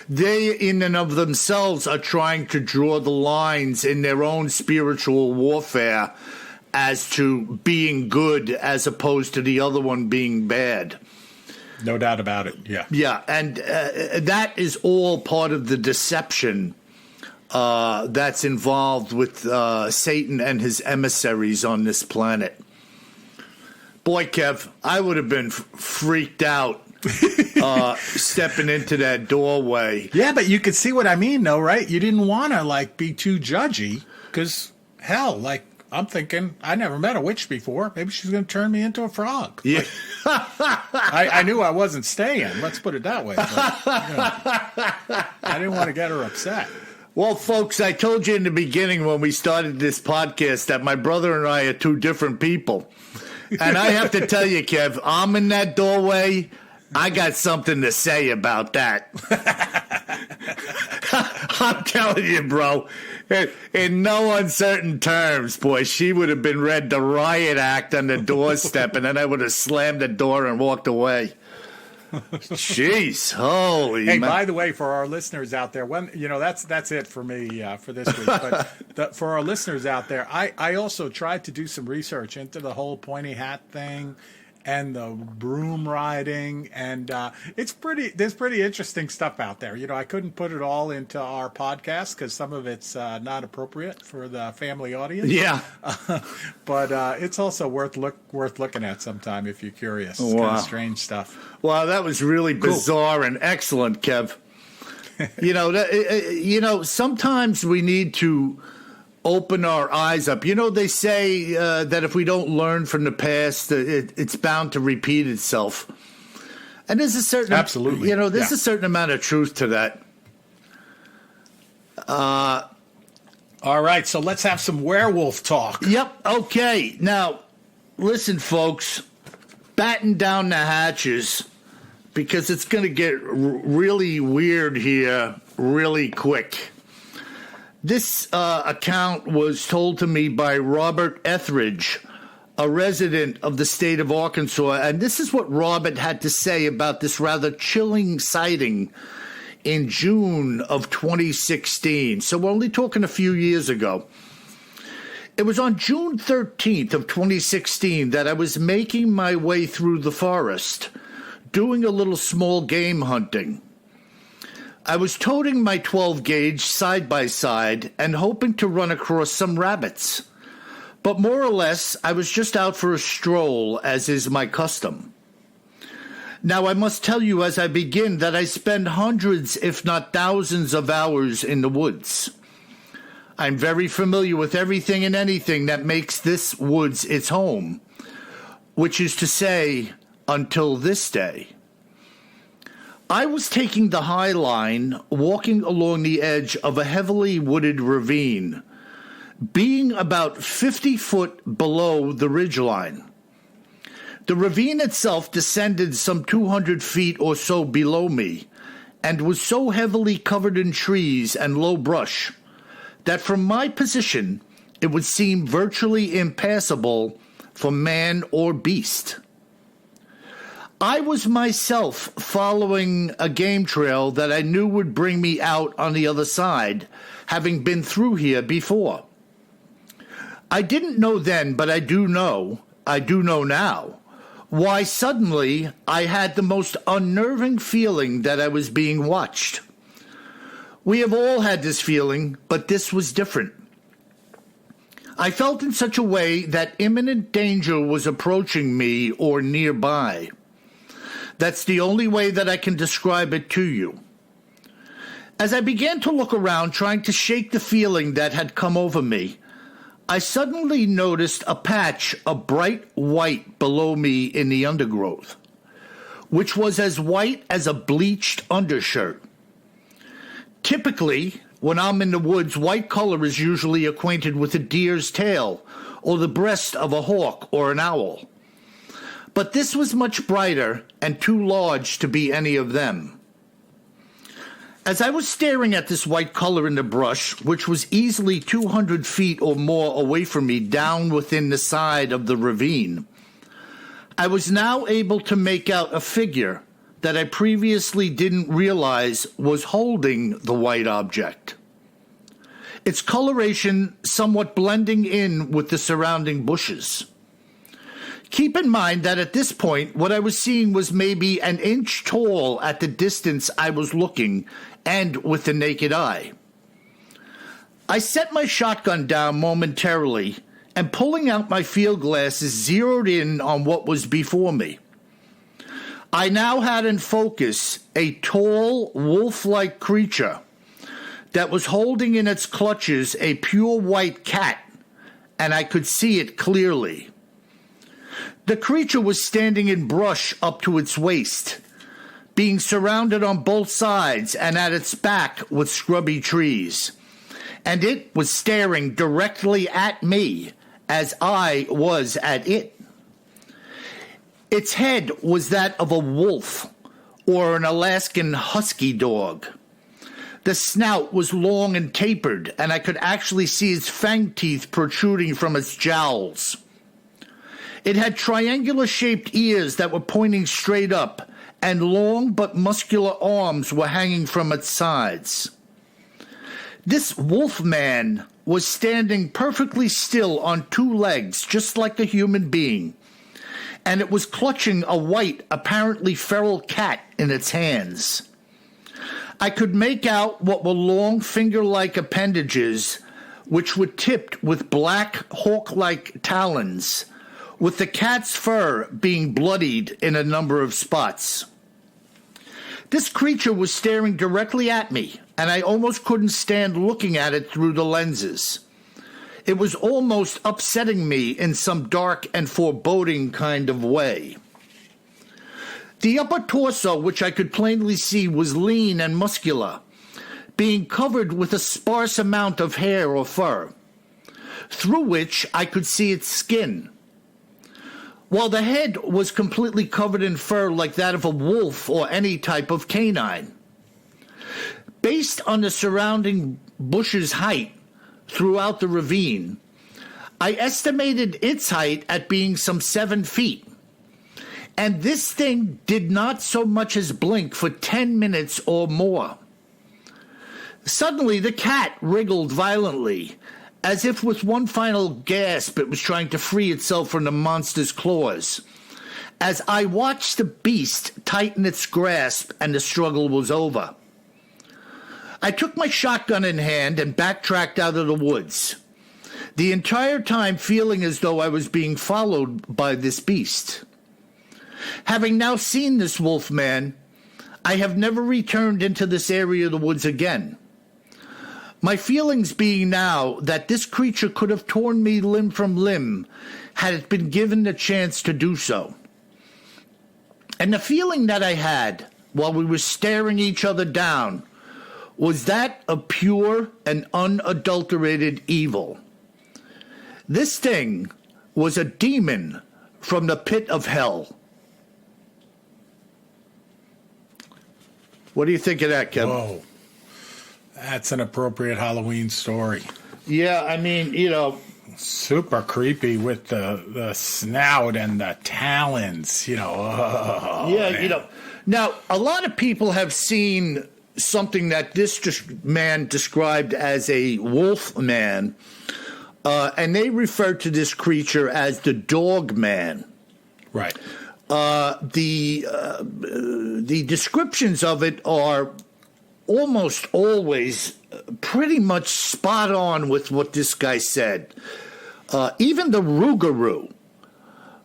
They in and of themselves are trying to draw the lines in their own spiritual warfare as to being good as opposed to the other one being bad. No doubt about it. Yeah. Yeah, and that is all part of the deception that's involved with Satan and his emissaries on this planet. Boy, Kev, I would have been freaked out stepping into that doorway. Yeah, but you could see what I mean, though, right? You didn't want to, be too judgy because, hell, I'm thinking, I never met a witch before. Maybe she's going to turn me into a frog. Yeah. I knew I wasn't staying. Let's put it that way. But, I didn't want to get her upset. Well, folks, I told you in the beginning when we started this podcast that my brother and I are two different people. And I have to tell you, Kev, I'm in that doorway. I got something to say about that. I'm telling you, bro. In no uncertain terms, boy, she would have been read the riot act on the doorstep, and then I would have slammed the door and walked away. Jeez, holy! Hey, man. by the way, for our listeners out there, that's it for me for this week. But for our listeners out there, I also tried to do some research into the whole pointy hat thing and the broom riding, and there's pretty interesting stuff out there. I couldn't put it all into our podcast because some of it's not appropriate for the family audience. Yeah, but it's also worth looking at sometime if you're curious. It's kind of strange stuff. Wow, that was really bizarre and excellent, Kev. Sometimes we need to open our eyes up. They say that if we don't learn from the past, it's bound to repeat itself. And there's a certain absolutely, there's a certain amount of truth to that. All right, so let's have some werewolf talk. Yep. Okay. Now, listen, folks, batten down the hatches because it's going to get really weird here really quick. This account was told to me by Robert Etheridge, a resident of the state of Arkansas, and this is what Robert had to say about this rather chilling sighting in June of 2016. So we're only talking a few years ago. It was on June 13th of 2016 that I was making my way through the forest, doing a little small game hunting. I was toting my 12-gauge side by side and hoping to run across some rabbits. But more or less, I was just out for a stroll, as is my custom. Now, I must tell you as I begin that I spend hundreds, if not thousands, of hours in the woods. I'm very familiar with everything and anything that makes this woods its home, which is to say, until this day. I was taking the High Line, walking along the edge of a heavily wooded ravine, being about 50 foot below the ridgeline. The ravine itself descended some 200 feet or so below me, and was so heavily covered in trees and low brush that from my position it would seem virtually impassable for man or beast. I was myself following a game trail that I knew would bring me out on the other side, having been through here before. I didn't know then, but I do know now, why suddenly I had the most unnerving feeling that I was being watched. We have all had this feeling, but this was different. I felt in such a way that imminent danger was approaching me or nearby. That's the only way that I can describe it to you. As I began to look around, trying to shake the feeling that had come over me, I suddenly noticed a patch of bright white below me in the undergrowth, which was as white as a bleached undershirt. Typically, when I'm in the woods, white color is usually acquainted with a deer's tail or the breast of a hawk or an owl. But this was much brighter and too large to be any of them. As I was staring at this white color in the brush, which was easily 200 feet or more away from me down within the side of the ravine, I was now able to make out a figure that I previously didn't realize was holding the white object. Its coloration somewhat blending in with the surrounding bushes. Keep in mind that at this point, what I was seeing was maybe an inch tall at the distance I was looking and with the naked eye. I set my shotgun down momentarily and pulling out my field glasses zeroed in on what was before me. I now had in focus a tall, wolf-like creature that was holding in its clutches a pure white cat, and I could see it clearly. The creature was standing in brush up to its waist, being surrounded on both sides and at its back with scrubby trees, and it was staring directly at me as I was at it. Its head was that of a wolf or an Alaskan husky dog. The snout was long and tapered, and I could actually see its fang teeth protruding from its jowls. It had triangular-shaped ears that were pointing straight up, and long but muscular arms were hanging from its sides. This wolf man was standing perfectly still on two legs, just like a human being, and it was clutching a white, apparently feral cat in its hands. I could make out what were long finger-like appendages, which were tipped with black hawk-like talons, with the cat's fur being bloodied in a number of spots. This creature was staring directly at me, and I almost couldn't stand looking at it through the lenses. It was almost upsetting me in some dark and foreboding kind of way. The upper torso, which I could plainly see, was lean and muscular, being covered with a sparse amount of hair or fur, through which I could see its skin, while the head was completely covered in fur like that of a wolf or any type of canine. Based on the surrounding bush's height throughout the ravine, I estimated its height at being some 7 feet. And this thing did not so much as blink for 10 minutes or more. Suddenly, the cat wriggled violently, as if with one final gasp it was trying to free itself from the monster's claws, as I watched the beast tighten its grasp and the struggle was over. I took my shotgun in hand and backtracked out of the woods, the entire time feeling as though I was being followed by this beast. Having now seen this wolf man, I have never returned into this area of the woods again. My feelings being now that this creature could have torn me limb from limb had it been given the chance to do so. And the feeling that I had while we were staring each other down was that of pure and unadulterated evil. This thing was a demon from the pit of hell. What do you think of that, Kevin? Whoa. That's an appropriate Halloween story. Yeah, I mean, Super creepy with the snout and the talons, Oh, yeah, man. Now, a lot of people have seen something that this man described as a wolf man, and they refer to this creature as the dog man. Right. The descriptions of it are almost always pretty much spot on with what this guy said. Even the Rougarou,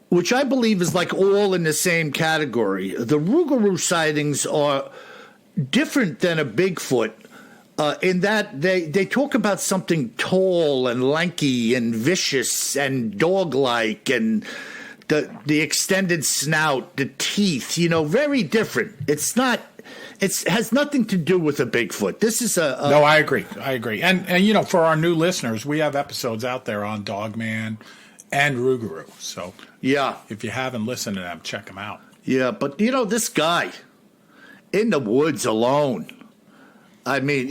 which I believe is like all in the same category, the Rougarou sightings are different than a Bigfoot in that they talk about something tall and lanky and vicious and dog-like and the extended snout, the teeth, very different. It has nothing to do with a Bigfoot. This is No, I agree. And for our new listeners, we have episodes out there on Dogman and Rougarou. So yeah, if you haven't listened to them, check them out. Yeah, but this guy in the woods alone, I mean,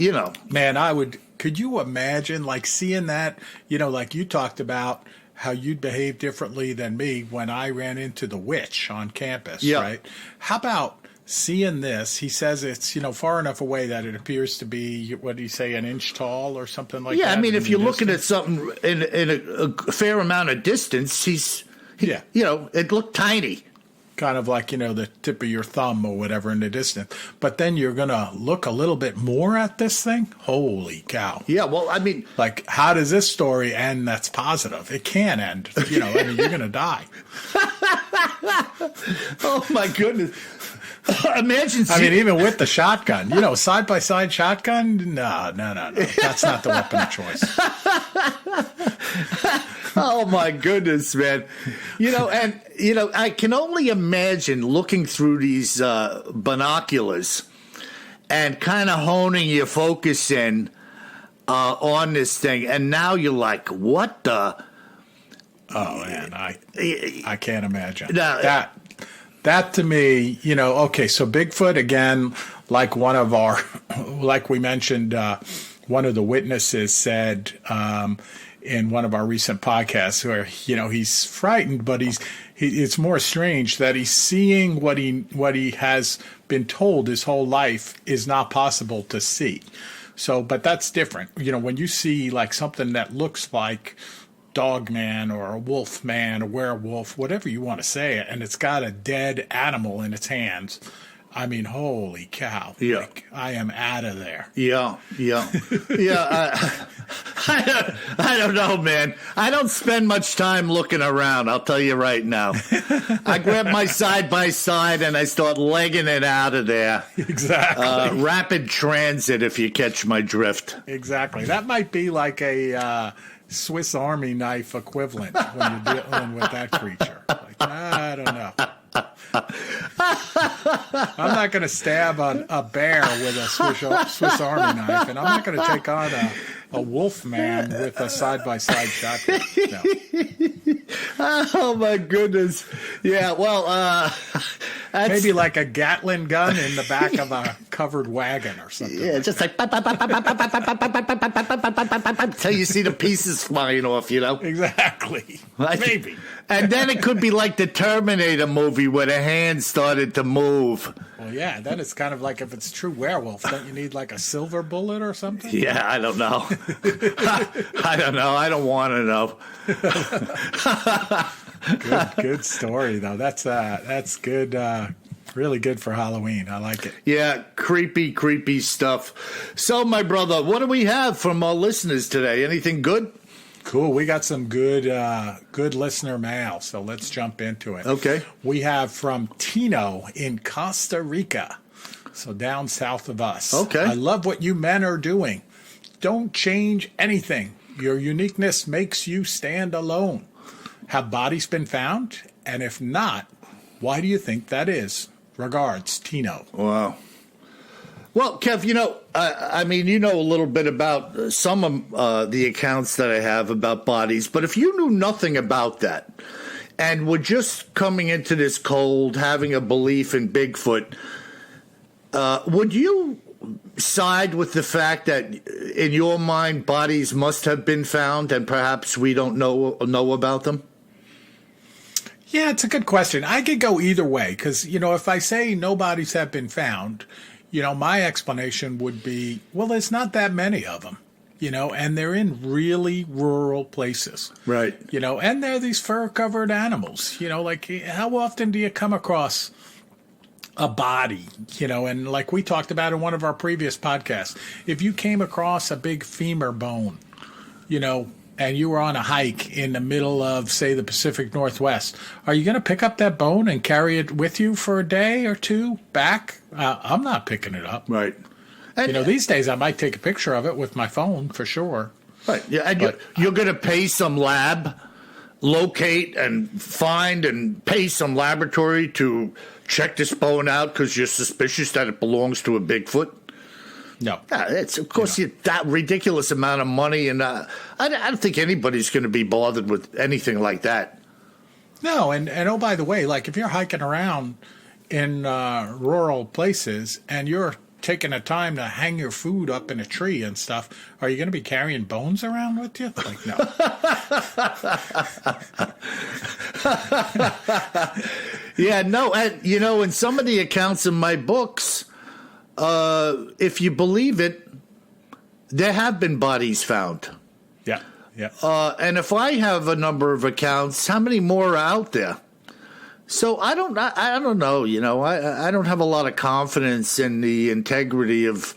Man, could you imagine like seeing that, like you talked about how you'd behave differently than me when I ran into the witch on campus, right? How about seeing this? He says it's, far enough away that it appears to be, what did he say, an inch tall or something like that? Yeah, I mean, if you're looking at something in a fair amount of distance, it looked tiny. Kind of like, the tip of your thumb or whatever in the distance. But then you're going to look a little bit more at this thing? Holy cow. Yeah, well, I mean... Like, how does this story end that's positive? It can end. You're going to die. Oh, my goodness. Imagine... I mean, even with the shotgun. Side-by-side shotgun? No. That's not the weapon of choice. Oh, my goodness, man. I can only imagine looking through these binoculars and kind of honing your focus in on this thing. And now you're like, what the? Oh, man, I can't imagine. Now, that to me, okay, so Bigfoot, again, like like we mentioned, one of the witnesses said in one of our recent podcasts where, he's frightened, but it's more strange that he's seeing what he has been told his whole life is not possible to see. So, but that's different. When you see like something that looks like Dogman or a Wolfman, a werewolf, whatever you want to say, and it's got a dead animal in its hands, I mean, holy cow. Yeah. Like, I am out of there. Yeah. I don't know, man. I don't spend much time looking around, I'll tell you right now. I grab my side-by-side and I start legging it out of there. Exactly. Rapid transit, if you catch my drift. Exactly. That might be like a Swiss Army knife equivalent when you're dealing with that creature. Like, I don't know. I'm not going to stab a bear with a Swiss Army knife, and I'm not going to take on a wolf man with a side-by-side shotgun. No. Oh, my goodness. Yeah, well, maybe like a Gatling gun in the back of a covered wagon or something. Yeah, just like until you see the pieces flying off, Exactly. Maybe. And then it could be like the Terminator movie where the hands started to move. Well, yeah, then it's kind of like if it's true werewolf, don't you need like a silver bullet or something? Yeah, I don't know. I don't know. I don't want to know. Good story, though. That's good. Really good for Halloween. I like it. Yeah, creepy stuff. So, my brother, what do we have from our listeners today? Anything good? Cool. We got some good listener mail, so let's jump into it. Okay. We have from Tino in Costa Rica, so down south of us. Okay. I love what you men are doing. Don't change anything. Your uniqueness makes you stand alone. Have bodies been found? And if not, why do you think that is? Regards, Tino. Wow. Well, Kev, I mean, a little bit about some of the accounts that I have about bodies, but if you knew nothing about that and were just coming into this cold, having a belief in Bigfoot, would you side with the fact that in your mind bodies must have been found and perhaps we don't know about them? Yeah, it's a good question. I could go either way because, if I say no bodies have been found, my explanation would be, well, there's not that many of them, and they're in really rural places. Right. And they're these fur-covered animals, like how often do you come across a body, and like we talked about in one of our previous podcasts, if you came across a big femur bone, and you were on a hike in the middle of, say, the Pacific Northwest, are you going to pick up that bone and carry it with you for a day or two back? I'm not picking it up. Right. And, these days I might take a picture of it with my phone for sure. Right. Yeah, and you're going to pay some lab, locate and find and pay some laboratory to check this bone out because you're suspicious that it belongs to a Bigfoot? No. Yeah, it's, of course, that ridiculous amount of money, and I don't think anybody's going to be bothered with anything like that. No, and oh, by the way, like if you're hiking around in rural places and you're taking the time to hang your food up in a tree and stuff, are you going to be carrying bones around with you? Like, no. Yeah, no, and in some of the accounts in my books, if you believe it, there have been bodies found. Yeah, yeah. And if I have a number of accounts, how many more are out there? So I don't know. I don't have a lot of confidence in the integrity of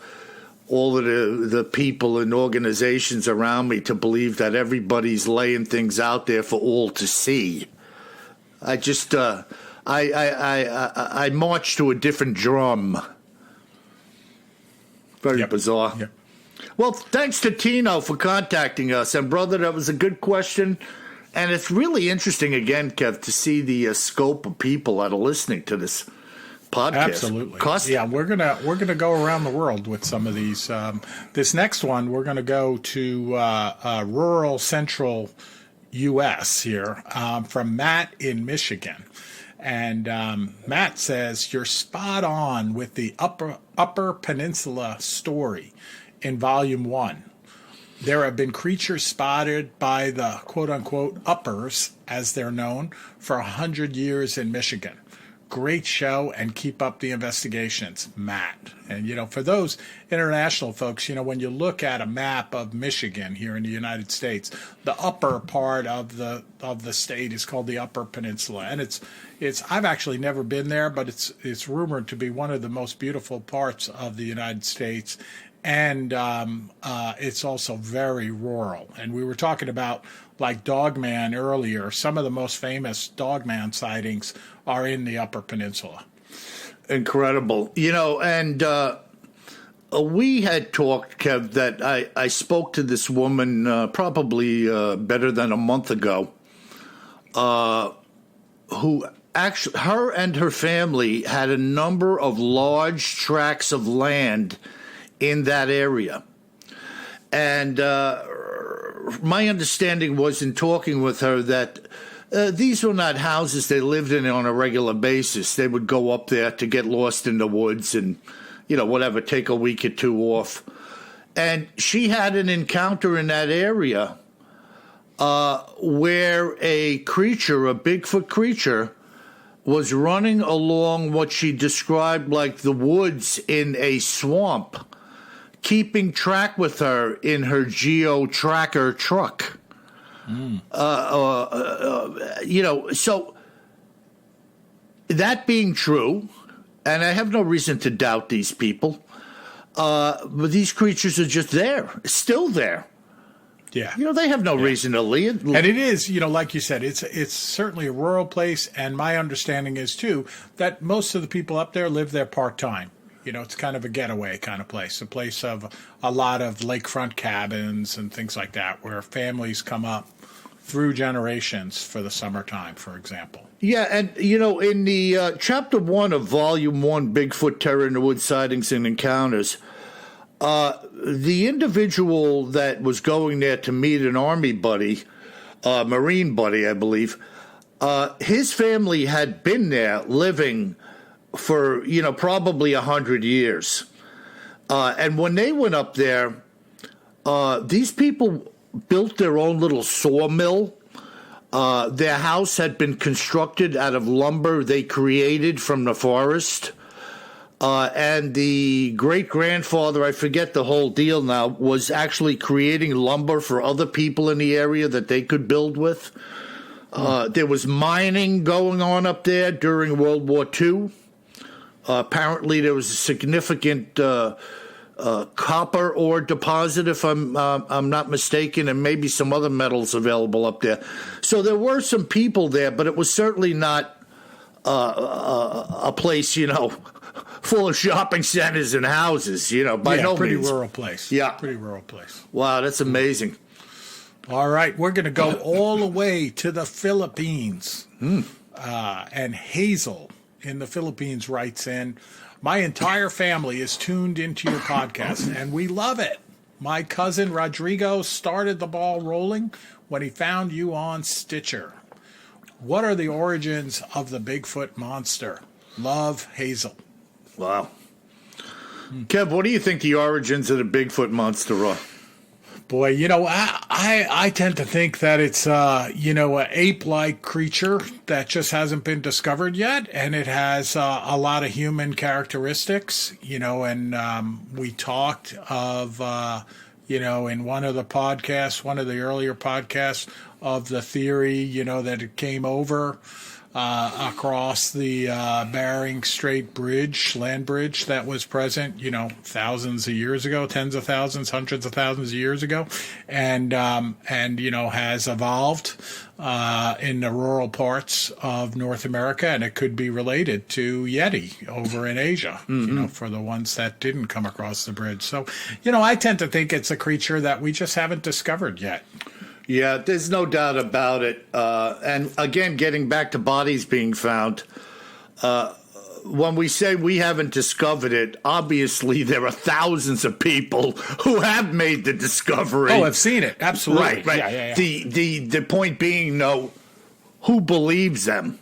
all of the people and organizations around me to believe that everybody's laying things out there for all to see. I just I march to a different drum. Very bizarre. Yep. Well, thanks to Tino for contacting us. And, brother, that was a good question. And it's really interesting, again, Kev, to see the scope of people that are listening to this podcast. Absolutely. Yeah, we're gonna go around the world with some of these. This next one, we're going to go to rural central U.S. here from Matt in Michigan. And Matt says, you're spot on with the Upper Peninsula story in Volume 1. There have been creatures spotted by the quote-unquote uppers, as they're known, for 100 years in Michigan. Great show, and keep up the investigations, Matt. And, for those international folks, when you look at a map of Michigan here in the United States, the upper part of the state is called the Upper Peninsula. And it's I've actually never been there, but it's rumored to be one of the most beautiful parts of the United States. And it's also very rural. And we were talking about, like, Dogman earlier. Some of the most famous Dogman sightings are in the Upper Peninsula. Incredible. And we had talked, Kev, that I spoke to this woman probably better than a month ago, who actually, her and her family had a number of large tracts of land in that area. And my understanding was, in talking with her, that these were not houses they lived in on a regular basis. They would go up there to get lost in the woods and, whatever, take a week or two off. And she had an encounter in that area where a Bigfoot creature, was running along what she described like the woods in a swamp, keeping track with her in her geo-tracker truck. So that being true, and I have no reason to doubt these people, but these creatures are just there, still there. Yeah. They have no reason to leave. And it is, like you said, it's certainly a rural place, and my understanding is, too, that most of the people up there live there part-time. It's kind of a getaway kind of place, a place of a lot of lakefront cabins and things like that, where families come up through generations for the summertime, for example. Yeah, and, in the Chapter 1 of Volume 1, Bigfoot, Terror in the Woods, Sightings and Encounters, the individual that was going there to meet an Army buddy, Marine buddy, I believe, his family had been there living for, probably 100 years. And when they went up there, these people built their own little sawmill. Their house had been constructed out of lumber they created from the forest. And the great-grandfather, I forget the whole deal now, was actually creating lumber for other people in the area that they could build with. There was mining going on up there during World War II. Apparently, there was a significant copper ore deposit, if I'm not mistaken, and maybe some other metals available up there. So there were some people there, but it was certainly not a place, full of shopping centers and houses, by no pretty means. Rural place. Yeah. Pretty rural place. Wow, that's amazing. All right, we're going to go all the way to the Philippines. And Hazel in the Philippines writes in, my entire family is tuned into your podcast, and we love it. My cousin Rodrigo started the ball rolling when he found you on Stitcher. What are the origins of the Bigfoot monster? Love, Hazel. Wow. Kev, what do you think the origins of the Bigfoot monster are? Boy, I tend to think that it's an ape-like creature that just hasn't been discovered yet, and it has a lot of human characteristics. And we talked of in one of the earlier podcasts, of the theory that it came over across the Bering Strait land bridge that was present, thousands of years ago, tens of thousands, hundreds of thousands of years ago, and has evolved in the rural parts of North America, and it could be related to Yeti over in Asia, for the ones that didn't come across the bridge. So, I tend to think it's a creature that we just haven't discovered yet. Yeah, there's no doubt about it. And again, getting back to bodies being found, when we say we haven't discovered it, obviously there are thousands of people who have made the discovery. Oh, I've seen it. Absolutely. Right. Yeah. The point being, though, who believes them?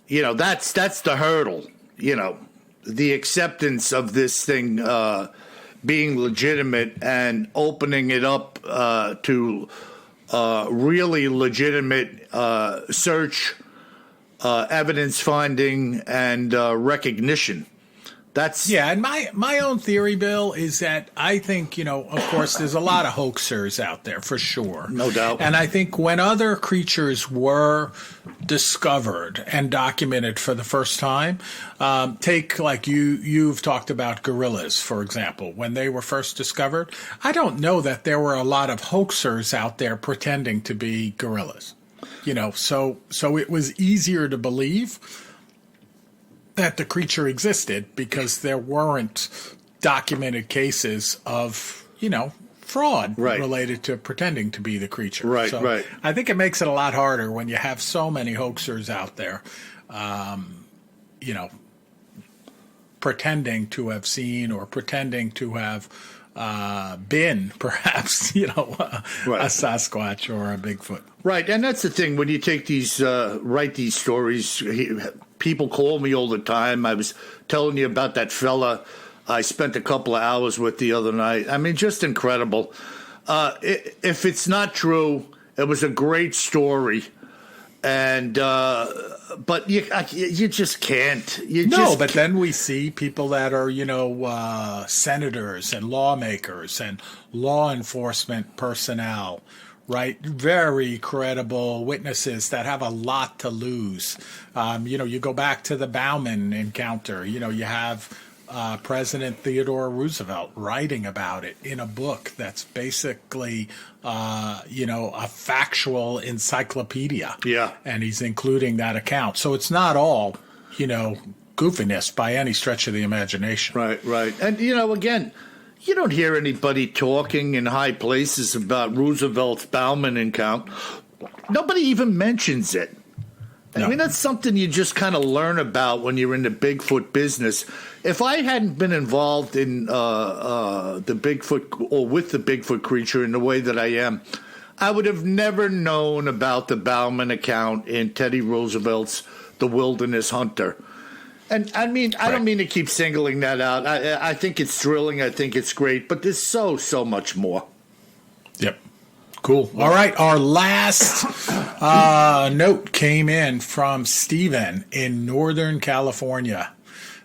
That's the hurdle. The acceptance of this thing being legitimate and opening it up to really legitimate search, evidence finding, and recognition. And my own theory, Bill, is that I think, of course, there's a lot of hoaxers out there for sure. No doubt. And I think when other creatures were discovered and documented for the first time, take like you've talked about gorillas, for example, when they were first discovered. I don't know that there were a lot of hoaxers out there pretending to be gorillas. So it was easier to believe that the creature existed because there weren't documented cases of, fraud related to pretending to be the creature. Right. I think it makes it a lot harder when you have so many hoaxers out there, pretending to have seen or pretending to have been perhaps, a Sasquatch or a Bigfoot. Right, and that's the thing. When you take these, write these stories, people call me all the time. I was telling you about that fella I spent a couple of hours with the other night. I mean, just incredible. If it's not true, it was a great story. And but you just can't. But then we see people that are senators and lawmakers and law enforcement personnel, right? Very credible witnesses that have a lot to lose. You go back to the Bauman encounter. You have President Theodore Roosevelt writing about it in a book that's basically, a factual encyclopedia. Yeah. And he's including that account. So it's not all, goofiness by any stretch of the imagination. Right. And, again, you don't hear anybody talking in high places about Roosevelt's Bauman encounter. Nobody even mentions it. No. I mean, that's something you just kind of learn about when you're in the Bigfoot business. If I hadn't been involved in the Bigfoot or with the Bigfoot creature in the way that I am, I would have never known about the Bauman account in Teddy Roosevelt's The Wilderness Hunter. And I mean, I don't mean to keep singling that out. I think it's thrilling. I think it's great. But there's so much more. Yep. Cool. All right. Our last note came in from Steven in Northern California,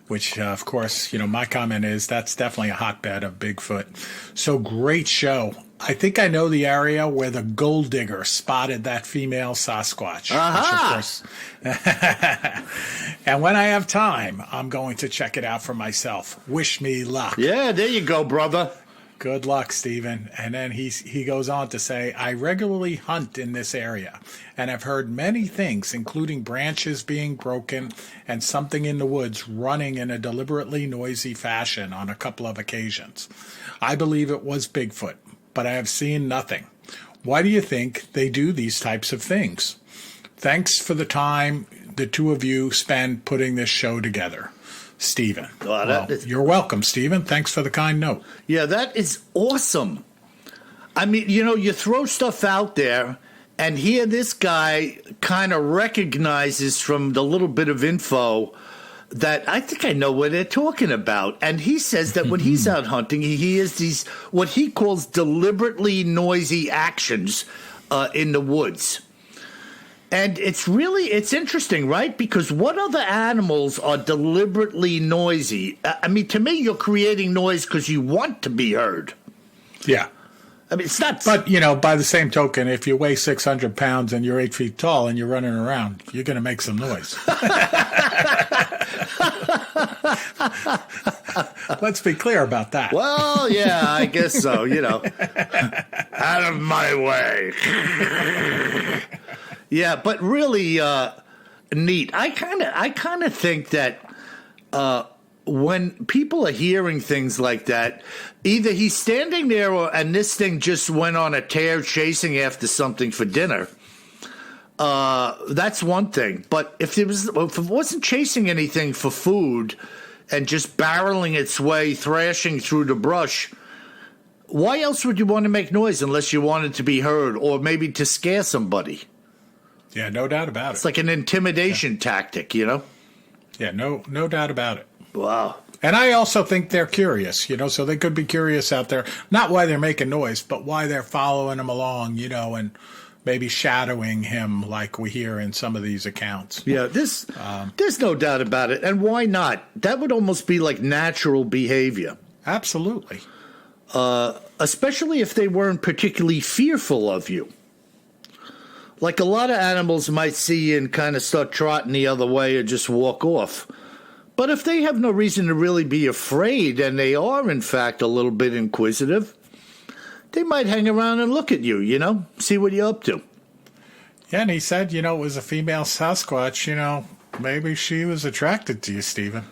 which, of course, my comment is that's definitely a hotbed of Bigfoot. So great show. I think I know the area where the gold digger spotted that female Sasquatch. Uh-huh. Which, of course. And when I have time, I'm going to check it out for myself. Wish me luck. Yeah, there you go, brother. Good luck, Stephen. And then he goes on to say, I regularly hunt in this area and have heard many things, including branches being broken and something in the woods running in a deliberately noisy fashion on a couple of occasions. I believe it was Bigfoot, but I have seen nothing. Why do you think they do these types of things? Thanks for the time the two of you spend putting this show together. Stephen. You're welcome, Stephen. Thanks for the kind note. Yeah, that is awesome. I mean, you throw stuff out there, and here this guy kind of recognizes from the little bit of info that I think I know what they're talking about. And he says that when he's out hunting, he hears these, what he calls deliberately noisy actions in the woods. And it's interesting, right? Because what other animals are deliberately noisy? I mean, to me, you're creating noise because you want to be heard. Yeah. I mean, it's not. But, by the same token, if you weigh 600 pounds and you're 8 feet tall and you're running around, you're going to make some noise. Let's be clear about that. Well, yeah, I guess so, Out of my way. Yeah, but really neat. I kind of think that when people are hearing things like that, either he's standing there and this thing just went on a tear chasing after something for dinner. That's one thing. But if it wasn't chasing anything for food and just barreling its way, thrashing through the brush, why else would you want to make noise unless you wanted to be heard or maybe to scare somebody? Yeah, no doubt about it. It's like an intimidation tactic, Yeah, no doubt about it. Wow. And I also think they're curious, so they could be curious out there, not why they're making noise, but why they're following him along, and maybe shadowing him like we hear in some of these accounts. Yeah, there's no doubt about it. And why not? That would almost be like natural behavior. Absolutely. Especially if they weren't particularly fearful of you. Like a lot of animals might see you and kind of start trotting the other way or just walk off. But if they have no reason to really be afraid and they are, in fact, a little bit inquisitive, they might hang around and look at you, see what you're up to. Yeah, and he said, it was a female Sasquatch, maybe she was attracted to you, Stephen.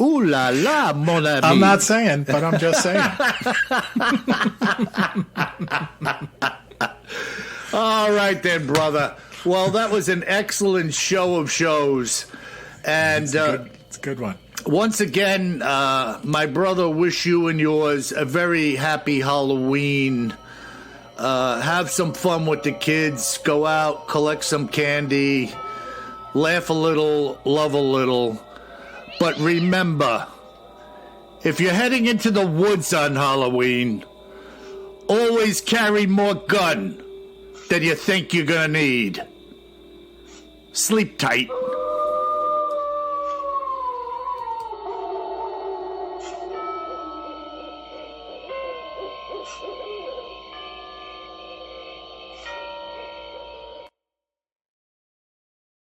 Ooh la la, mon ami. I'm not saying, but I'm just saying. All right then, brother. Well, that was an excellent show of shows. And it's a good one. Once again, my brother, wish you and yours a very happy Halloween. Have some fun with the kids. Go out, collect some candy, laugh a little, love a little. But remember, if you're heading into the woods on Halloween, always carry more gun than you think you're going to need. Sleep tight.